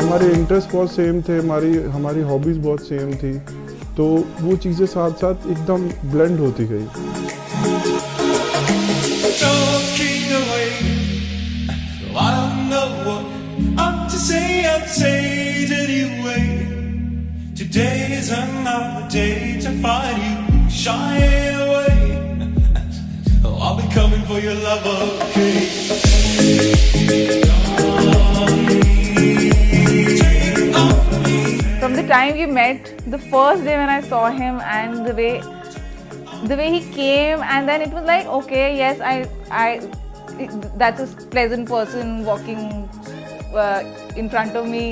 हमारे इंटरेस्ट बहुत सेम थे, हमारी हॉबीज़ बहुत सेम थी, तो वो चीज़ें साथ साथ एकदम ब्लेंड होती गई। From the time we met, the first day when I saw him and the way he came, and then it was like, okay, yes, that's a pleasant person walking in front of me.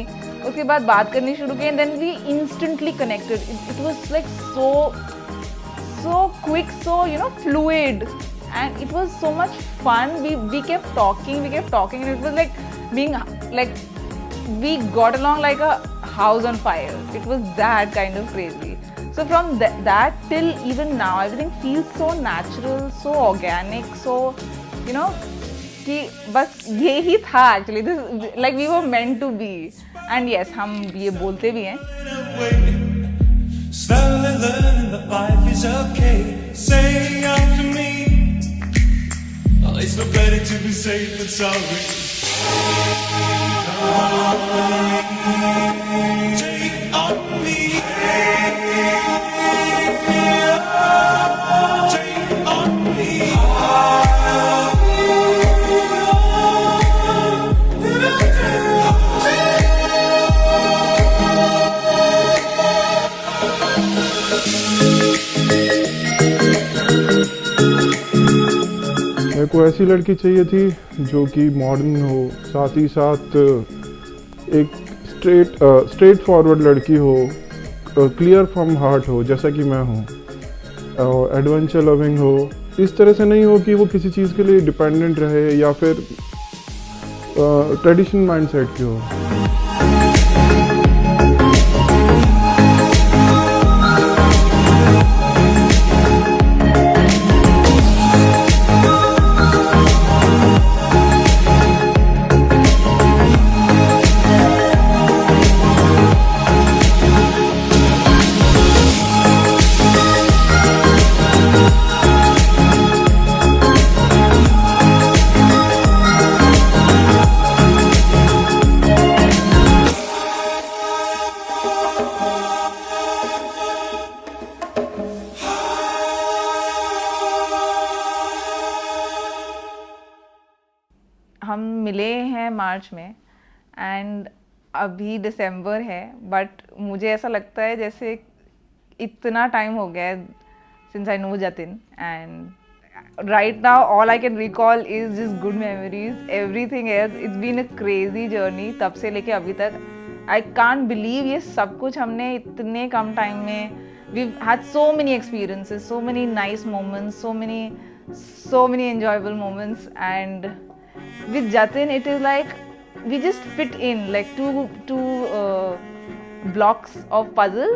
उसके बाद बात करनी शुरू की, and then we instantly connected. It was like so quick, so fluid, and it was so much fun. We kept talking, and it was like being like we got along like a house on fire. It was that kind of crazy. So from that till even now, everything feels so natural, so organic, so कि बस ये ही था actually. This like we were meant to be. And yes, हम ये बोलते भी हैं. Slowly learning that life is okay. Say after me. It's no better to be safe than sorry. Take on me. Take on me. मेरे को ऐसी लड़की चाहिए थी जो कि मॉडर्न हो, साथ ही साथ एक स्ट्रेट फॉरवर्ड लड़की हो, क्लियर फ्रॉम हार्ट हो, जैसा कि मैं हूँ, एडवेंचर लविंग हो। इस तरह से नहीं हो कि वो किसी चीज़ के लिए डिपेंडेंट रहे या फिर ट्रेडिशनल माइंडसेट की हो। हम मिले हैं मार्च में एंड अभी दिसंबर है, बट मुझे ऐसा लगता है जैसे इतना टाइम हो गया है since I know Jatin, and right now all I can recall is just good memories. Everything else it's been a crazy journey तब से लेके अभी तक. आई कांट बिलीव ये सब कुछ हमने इतने कम टाइम में, we had so many experiences, so many nice moments, so many enjoyable moments. And with Jatin it is like we just fit in like two blocks of puzzle,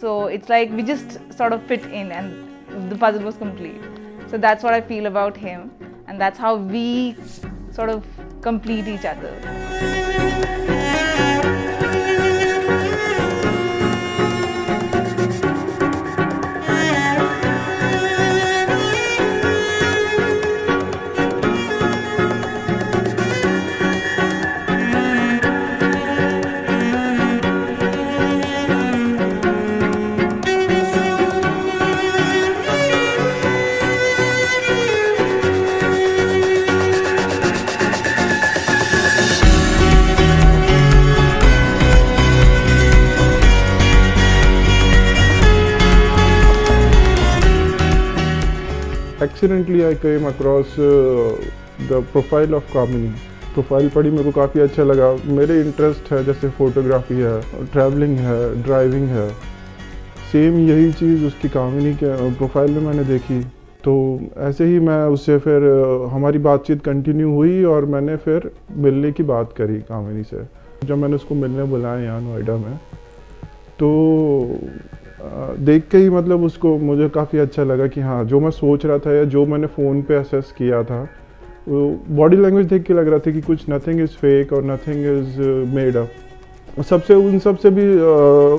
so it's like we just sort of fit in and the puzzle was complete. So that's what I feel about him, and that's how we sort of complete each other. accidentally I came across the profile of Kamini. Profile पढ़ी, मेरे को काफ़ी अच्छा लगा। मेरे interest है जैसे photography है, ट्रैवलिंग है, ड्राइविंग है, सेम यही चीज़ उसकी कामिनी के प्रोफाइल में मैंने देखी। तो ऐसे ही मैं उससे फिर हमारी बातचीत कंटिन्यू हुई और मैंने फिर मिलने की बात करी कामिनी से। जब मैंने उसको मिलने बुलाया यहाँ नोएडा में, तो देख के ही मतलब उसको मुझे काफ़ी अच्छा लगा कि हाँ, जो मैं सोच रहा था या जो मैंने फ़ोन पे असेस किया था, बॉडी लैंग्वेज देख के लग रहा था कि कुछ नथिंग इज़ फेक और नथिंग इज़ मेड अप। सबसे उन सबसे भी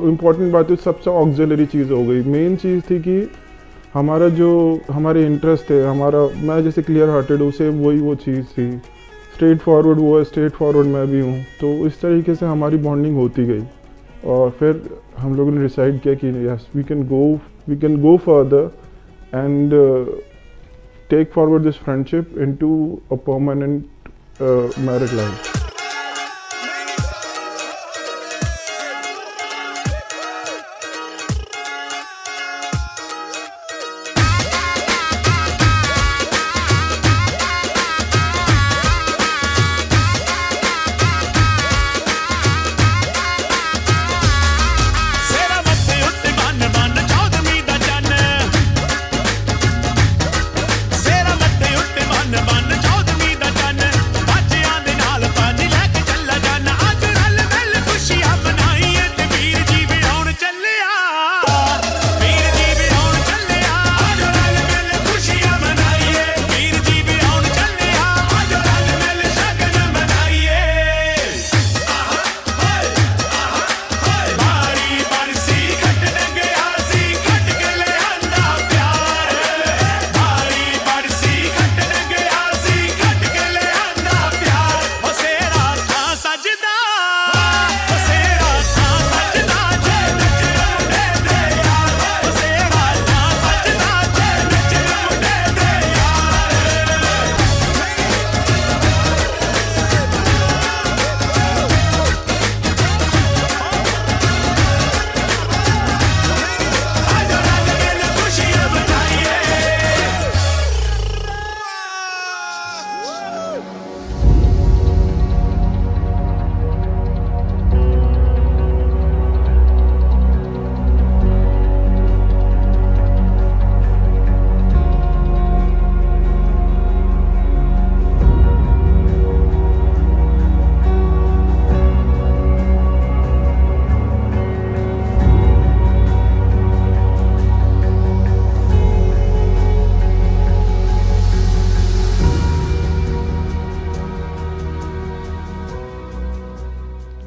इम्पॉर्टेंट बात है, सबसे ऑक्सिलरी चीज़ हो गई। मेन चीज़ थी कि हमारा जो हमारे इंटरेस्ट है, हमारा, मैं जैसे क्लियर हार्टेड हूँ, सेम वही वो चीज़ थी। स्ट्रेट फॉरवर्ड वो है, स्ट्रेट फॉरवर्ड मैं भी हूँ। तो इस तरीके से हमारी बॉन्डिंग होती गई और फिर हम लोगों ने डिसाइड किया कि yes, we can go further and take forward this friendship into a permanent married life.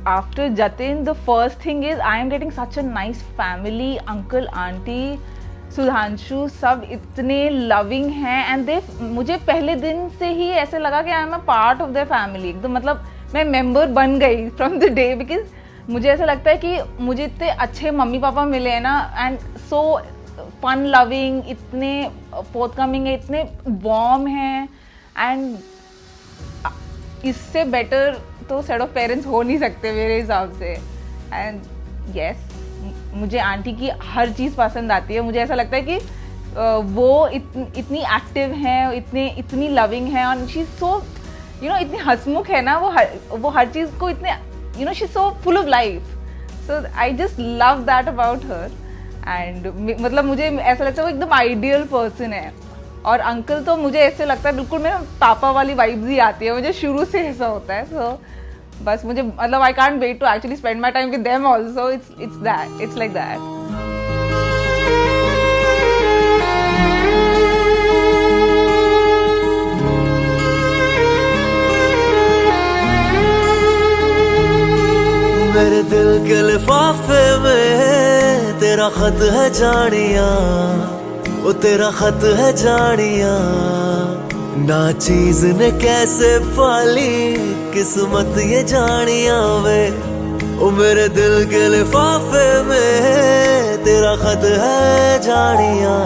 After Jatin, the first thing is I am getting such a nice family, uncle, auntie, Sudhanshu, सब इतने loving हैं and they, मुझे पहले दिन से ही ऐसे लगा कि I am a part of their family. एकदम मतलब मैं मेंबर बन गई फ्रॉम द डे, बिकॉज मुझे ऐसा लगता है कि मुझे इतने अच्छे मम्मी पापा मिले हैं ना, एंड सो फन लविंग, इतने फोर्थकमिंग है, इतने वार्म हैं, एंड इससे बेटर तो सेट ऑफ पेरेंट्स हो नहीं सकते मेरे हिसाब से। एंड यस, मुझे आंटी की हर चीज़ पसंद आती है। मुझे ऐसा लगता है कि वो इतनी एक्टिव हैं, इतनी लविंग हैं, और शी सो इतनी हंसमुख है ना, वो हर चीज़ को इतने she so full of life. So I just love that about her. And मतलब मुझे ऐसा लगता है वो एकदम आइडियल पर्सन है। और अंकल तो मुझे ऐसे लगता है बिल्कुल मेरे पापा वाली वाइब्स ही आती है, मुझे शुरू से ऐसा होता है। सो बस मुझे मतलब I can't wait to actually spend my time with them also. It's like that. मेरे दिल के लिफाफे में तेरा खत है जानिया, वो तेरा खत है जानिया, ना चीज ने कैसे पाली किस्मत ये जानिया वे। ओ मेरे दिल के लिफाफे में तेरा खत है जानिया,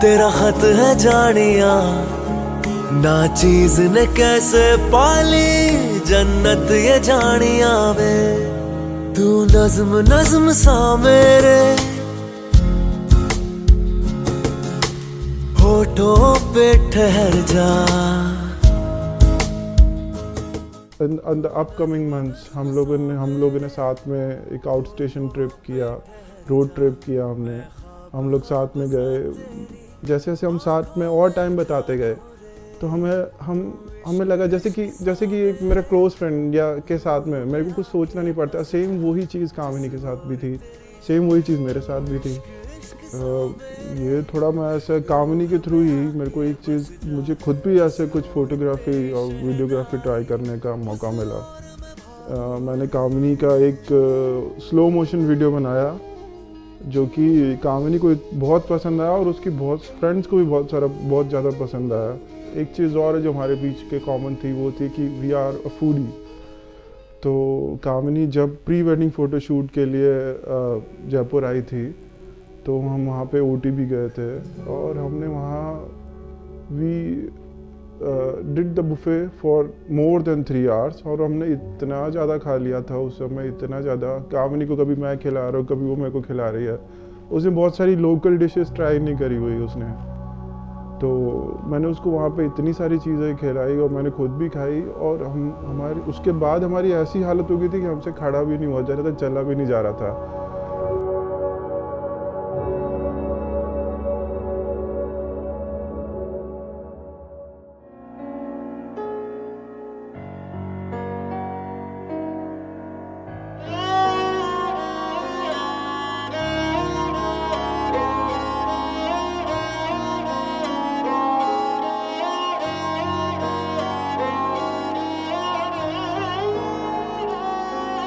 तेरा खत है जानिया, ना चीज ने कैसे पाली जन्नत ये जानिया वे। तू नज्म नज्म सा मेरे होठों पे ठहर जा। इन द अपकमिंग मंथ्स हम लोगों ने साथ में एक आउट स्टेशन ट्रिप किया, रोड ट्रिप किया हमने। हम लोग साथ में गए, जैसे जैसे हम साथ में और टाइम बताते गए तो हमें लगा जैसे कि एक मेरा क्लोज फ्रेंड या के साथ में मेरे को कुछ सोचना नहीं पड़ता। सेम वही चीज़ कामिनी के साथ भी थी, सेम वही चीज़ मेरे साथ भी थी। ये थोड़ा मैं ऐसे कामिनी के थ्रू ही मेरे को एक चीज़, मुझे खुद भी ऐसे कुछ फ़ोटोग्राफी और वीडियोग्राफी ट्राई करने का मौका मिला। मैंने कामिनी का एक स्लो मोशन वीडियो बनाया जो कि कामिनी को बहुत पसंद आया और उसकी बहुत फ्रेंड्स को भी बहुत ज़्यादा पसंद आया। एक चीज़ और है जो हमारे बीच के कॉमन थी, वो थी कि वी आर अ फूडी। तो कामिनी जब प्री वेडिंग फ़ोटोशूट के लिए जयपुर आई थी तो हम वहाँ पे ओटी भी गए थे और हमने वहाँ we did the buffet for more than 3 hours और हमने इतना ज़्यादा खा लिया था उस समय, इतना ज़्यादा। कामिनी को कभी मैं खिला रहा हूँ, कभी वो मेरे को खिला रही है। उसने बहुत सारी लोकल डिशेस ट्राई नहीं करी हुई उसने, तो मैंने उसको वहाँ पे इतनी सारी चीज़ें खिलाई और मैंने खुद भी खाई। और हमारी उसके बाद हमारी ऐसी हालत हो गई थी कि हमसे खड़ा भी नहीं हुआ जा रहा था, चला भी नहीं जा रहा था।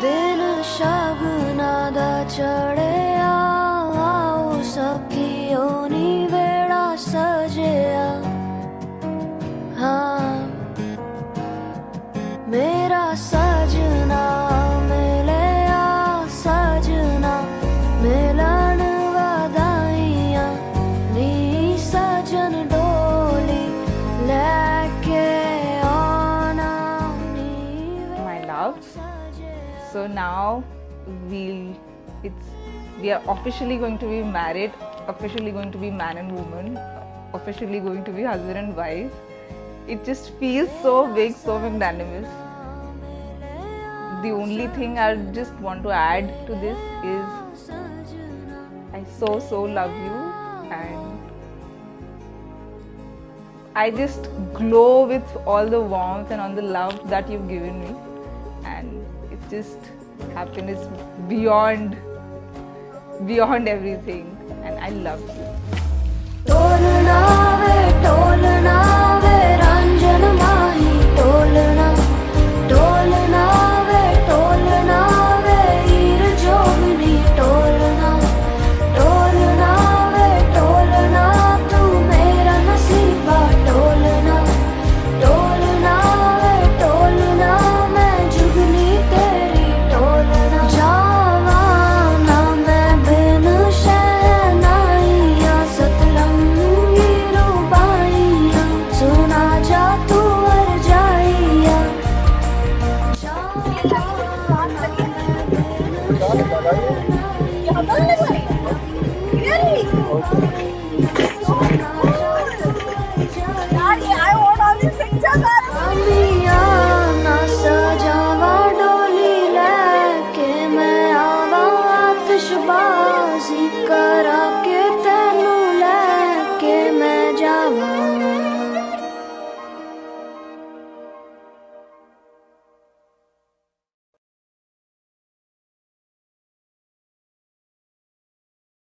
दिन शगुना दा चढ़िया आओ सखियो नी वेड़ा सजिया। हाँ मेरा सजना मिलिया सजना मिलन वधाइया नी सजन डोली लेके आना नी My love. So now we are officially going to be married, officially going to be man and woman, officially going to be husband and wife. It just feels so big, so magnanimous. The only thing I just want to add to this is I so love you, and I just glow with all the warmth and all the love that you've given me, and it's just happiness beyond everything, and I love you. टोलना way टोलना